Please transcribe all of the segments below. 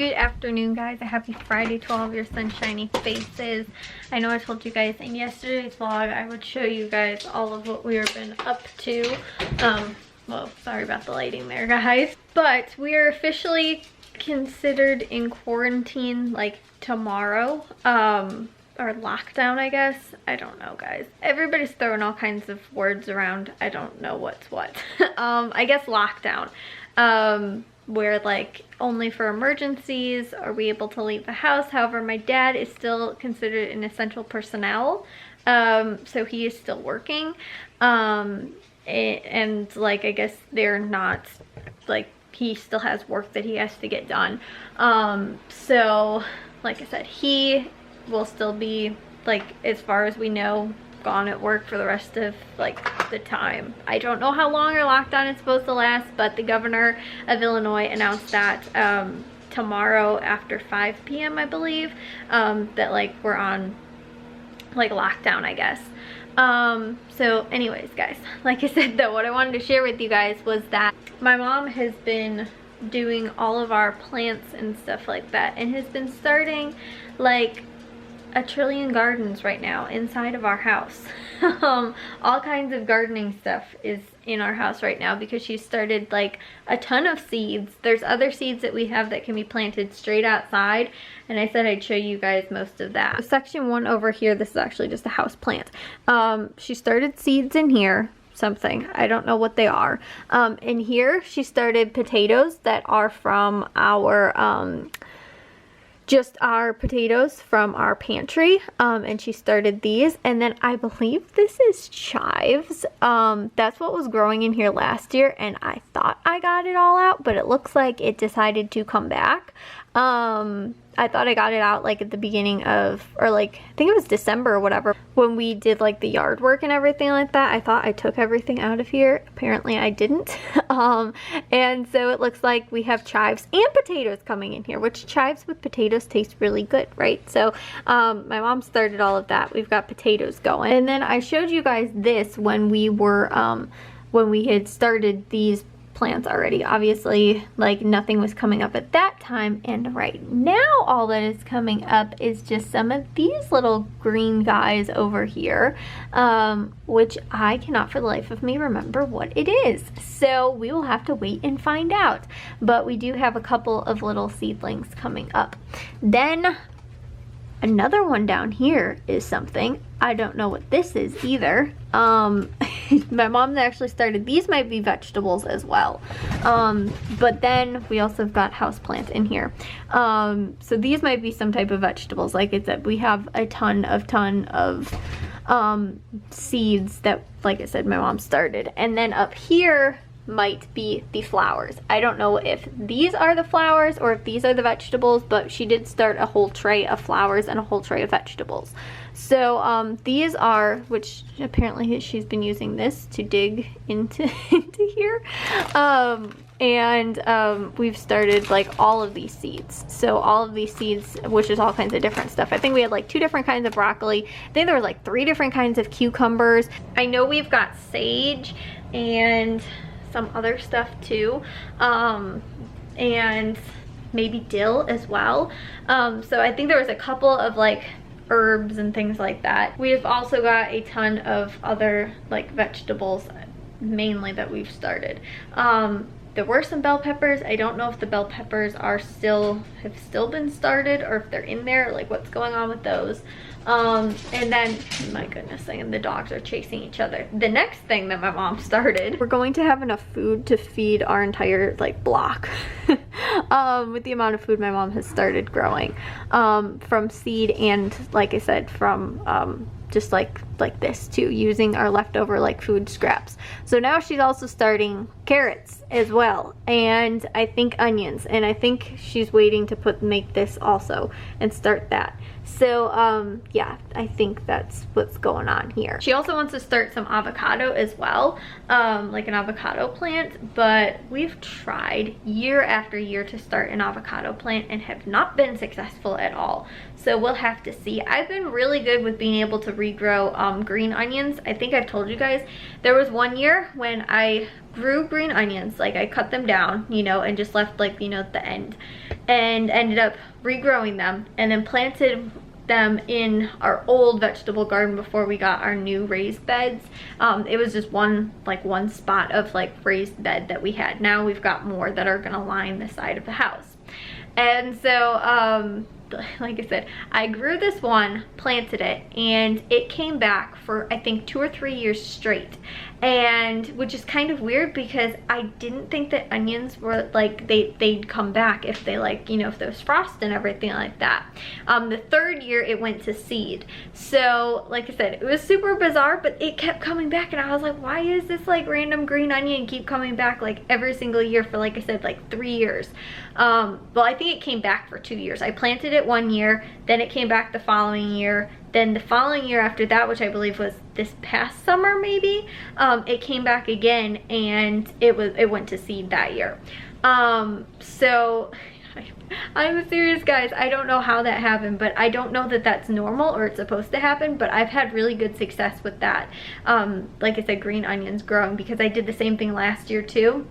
Good afternoon, guys. A happy Friday to all of your sunshiny faces. I know I told you guys in yesterday's vlog I would show you guys all of what we've been up to. Well, sorry about the lighting there, guys. But we are officially considered in quarantine like tomorrow. Or lockdown, I guess. I don't know, guys. Everybody's throwing all kinds of words around. I don't know what's what. I guess lockdown. Where like only for emergencies are we able to leave the house. However, my dad is still considered an essential personnel, so he is still working, and like I guess they're not, like, he still has work that he has to get done, so like I said, he will still be, like, as far as we know, gone at work for the rest of like the time. I don't know how long our lockdown is supposed to last, but the governor of Illinois announced that tomorrow after 5 p.m. I believe, that like we're on like lockdown, I guess. So anyways, guys, like I said though, what I wanted to share with you guys was that my mom has been doing all of our plants and stuff like that, and has been starting like a trillion gardens right now inside of our house. All kinds of gardening stuff is in our house right now because she started like a ton of seeds. There's other seeds that we have that can be planted straight outside, and I said I'd show you guys most of that. Section 1 over here, this is actually just a house plant. She started seeds in here, something, I don't know what they are. In here she started potatoes that are from our just our potatoes from our pantry, and she started these. And then I believe this is chives. That's what was growing in here last year, and I thought I got it all out, but it looks like it decided to come back. I thought I got it out like at the beginning of, or like I think it was December or whatever, when we did like the yard work and everything like that. I thought I took everything out of here. Apparently I didn't. And so it looks like we have chives and potatoes coming in here, which chives with potatoes taste really good, right? So my mom started all of that. We've got potatoes going. And then I showed you guys this when we were when we had started these plants already. Obviously, like, nothing was coming up at that time, and right now all that is coming up is just some of these little green guys over here, which I cannot for the life of me remember what it is, so we will have to wait and find out. But we do have a couple of little seedlings coming up. Then another one down here is something. I don't know what this is either. My mom actually started, these might be vegetables as well. But then we also have got houseplants in here. So these might be some type of vegetables. Like I said, we have a ton of seeds that, like I said, my mom started. And then up here might be the flowers. I don't know if these are the flowers or if these are the vegetables, but she did start a whole tray of flowers and a whole tray of vegetables. So these are, which apparently she's been using this to dig into here, and we've started like all of these seeds. So all of these seeds, which is all kinds of different stuff. I think we had like 2 different kinds of broccoli. I think there were like 3 different kinds of cucumbers. I know we've got sage and some other stuff too, and maybe dill as well. So I think there was a couple of like herbs and things like that. We've also got a ton of other like vegetables, mainly, that we've started. There were some bell peppers. I don't know if the bell peppers are have still been started, or if they're in there, like what's going on with those. And then, my goodness, and the dogs are chasing each other. The next thing that my mom started, we're going to have enough food to feed our entire like block. With the amount of food my mom has started growing, from seed, and like I said, from just like this too, using our leftover like food scraps. So now she's also starting carrots as well, and I think onions, and I think she's waiting to make this also and start that. So yeah, I think that's what's going on here. She also wants to start some avocado as well, like an avocado plant, but we've tried year after year to start an avocado plant and have not been successful at all. So we'll have to see. I've been really good with being able to regrow green onions. I think I've told you guys, there was one year when I grew green onions, like I cut them down, you know, and just left like, you know, the end and ended up regrowing them and then planted them in our old vegetable garden before we got our new raised beds. It was just one spot of like raised bed that we had. Now we've got more that are gonna line the side of the house. And so like I said, I grew this one, planted it, and it came back for I think 2 or 3 years straight. And which is kind of weird because I didn't think that onions were like they'd come back if they like, you know, if there was frost and everything like that. The 3rd year it went to seed. So like I said, it was super bizarre, but it kept coming back and I was like, why is this like random green onion keep coming back like every single year for, like I said, like 3 years? Well, I think it came back for 2 years. I planted it 1 year, then it came back the following year, then the following year after that, which I believe was this past summer maybe, it came back again and it went to seed that year. So I'm serious, guys. I don't know how that happened, but I don't know that that's normal or it's supposed to happen, but I've had really good success with that. Like I said, green onions growing, because I did the same thing last year too.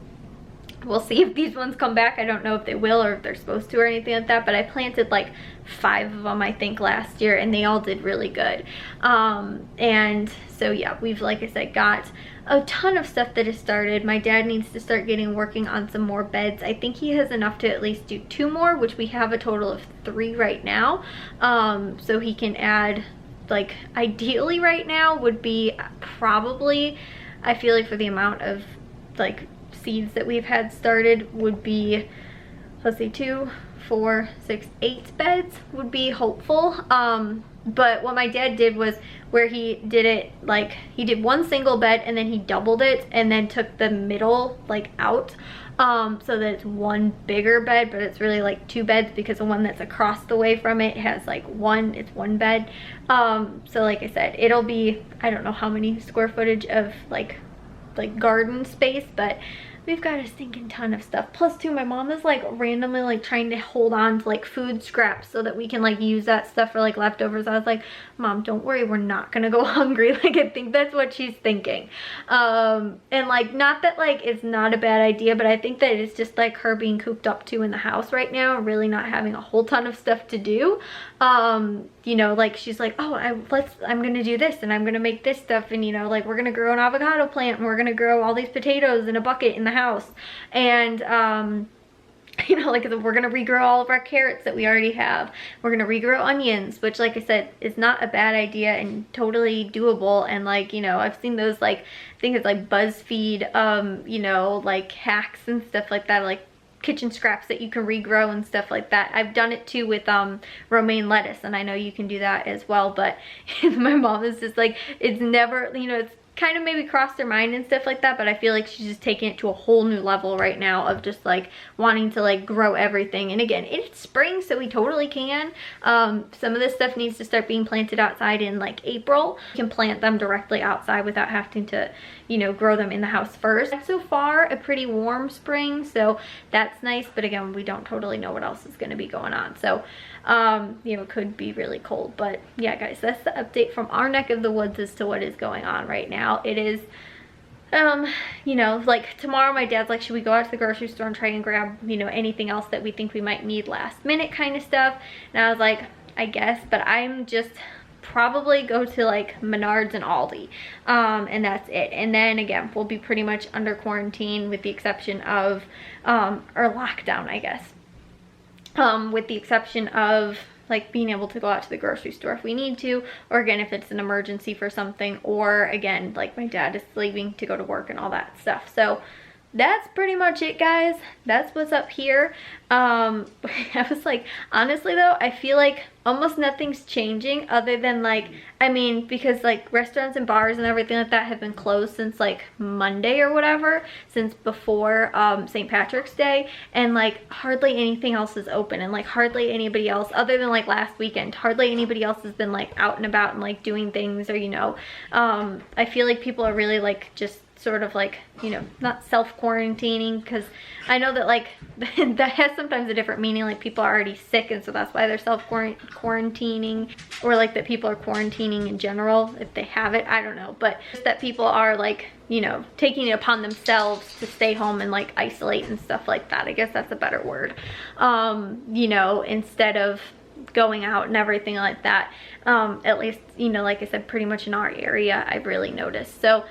We'll see if these ones come back. I don't know if they will or if they're supposed to or anything like that, but I planted like 5 of them I think last year and they all did really good. And so yeah, we've, like I said, got a ton of stuff that has started. My dad needs to start working on some more beds. I think he has enough to at least do 2 more, which we have a total of 3 right now. So he can add, like, ideally right now would be probably, I feel like for the amount of like seeds that we've had started, would be, let's see, 2, 4, 6, 8 beds would be hopeful. But what my dad did was, where he did it, like he did 1 single bed and then he doubled it and then took the middle like out, so that it's 1 bigger bed, but it's really like 2 beds because the one that's across the way from it has like it's 1 bed. So like I said, it'll be, I don't know how many square footage of like garden space, but we've got a stinking ton of stuff. Plus too, my mom is like randomly like trying to hold on to like food scraps so that we can like use that stuff for like leftovers. I was like, Mom, don't worry, we're not gonna go hungry. Like, I think that's what she's thinking. And like, not that like it's not a bad idea, but I think that it's just like her being cooped up too in the house right now, really not having a whole ton of stuff to do. You know, like she's like, oh, I'm gonna do this and I'm gonna make this stuff, and you know, like we're gonna grow an avocado plant and we're gonna grow all these potatoes in a bucket in the house, and you know, like we're gonna regrow all of our carrots that we already have. We're gonna regrow onions, which like I said is not a bad idea and totally doable. And like, you know, I've seen those, like I think it's like BuzzFeed you know, like hacks and stuff like that, like kitchen scraps that you can regrow and stuff like that. I've done it too with romaine lettuce, and I know you can do that as well. But my mom is just like, it's never, you know, it's kind of maybe crossed her mind and stuff like that, but I feel like she's just taking it to a whole new level right now of just like wanting to like grow everything. And again, it's spring, so we totally can. Some of this stuff needs to start being planted outside in like April. You can plant them directly outside without having to, you know, grow them in the house first. So far a pretty warm spring, so that's nice, but again, we don't totally know what else is going to be going on. So you know, it could be really cold. But yeah, guys, that's the update from our neck of the woods as to what is going on right now. It is you know, like tomorrow my dad's like, should we go out to the grocery store and try and grab, you know, anything else that we think we might need last minute kind of stuff. And I was like, I guess, but I'm just probably go to like Menards and Aldi, and that's it. And then again, we'll be pretty much under quarantine with the exception of or lockdown, I guess, with the exception of like being able to go out to the grocery store if we need to, or again if it's an emergency for something, or again like my dad is leaving to go to work and all that stuff. So that's pretty much it, guys. That's what's up here. I was like, honestly though, I feel like almost nothing's changing other than like, I mean, because like restaurants and bars and everything like that have been closed since like Monday or whatever, since before St. Patrick's Day, and like hardly anything else is open, and like hardly anybody else other than like last weekend, hardly anybody else has been like out and about and like doing things, or you know, I feel like people are really like just sort of like, you know, not self-quarantining, because I know that like that has sometimes a different meaning, like people are already sick and so that's why they're self-quarantining, or like that people are quarantining in general if they have it, I don't know, but just that people are like, you know, taking it upon themselves to stay home and like isolate and stuff like that. I guess that's a better word. You know, instead of going out and everything like that. At least, you know, like I said, pretty much in our area, I've really noticed. So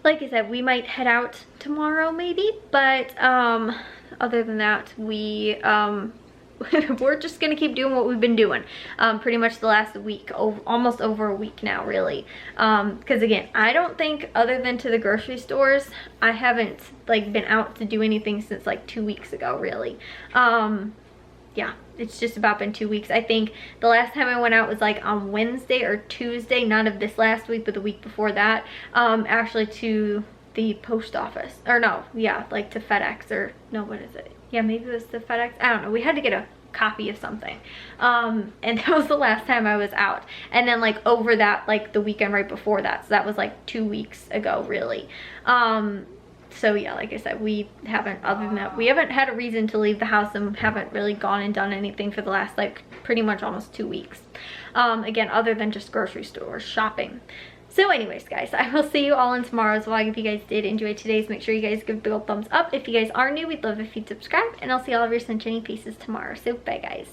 like I said, we might head out tomorrow maybe, but other than that, we we're just gonna keep doing what we've been doing pretty much the last week, almost over a week now, really, because again, I don't think, other than to the grocery stores, I haven't like been out to do anything since like 2 weeks ago, really. Yeah, it's just about been 2 weeks. I think the last time I went out was like on Wednesday or Tuesday, not of this last week, but the week before that, actually to the post office, or no, yeah, like to FedEx, or no, what is it? Yeah, maybe it was the FedEx, I don't know. We had to get a copy of something, and that was the last time I was out. And then like over that, like the weekend right before that, so that was like 2 weeks ago, really. So yeah, like I said, we haven't, other than that, we haven't had a reason to leave the house and haven't really gone and done anything for the last like pretty much almost 2 weeks. Again, other than just grocery store shopping. So anyways, guys, I will see you all in tomorrow's vlog. If you guys did enjoy today's, make sure you guys give a big old thumbs up. If you guys are new, we'd love if you'd subscribe, and I'll see all of your sunshiny faces tomorrow. So bye, guys.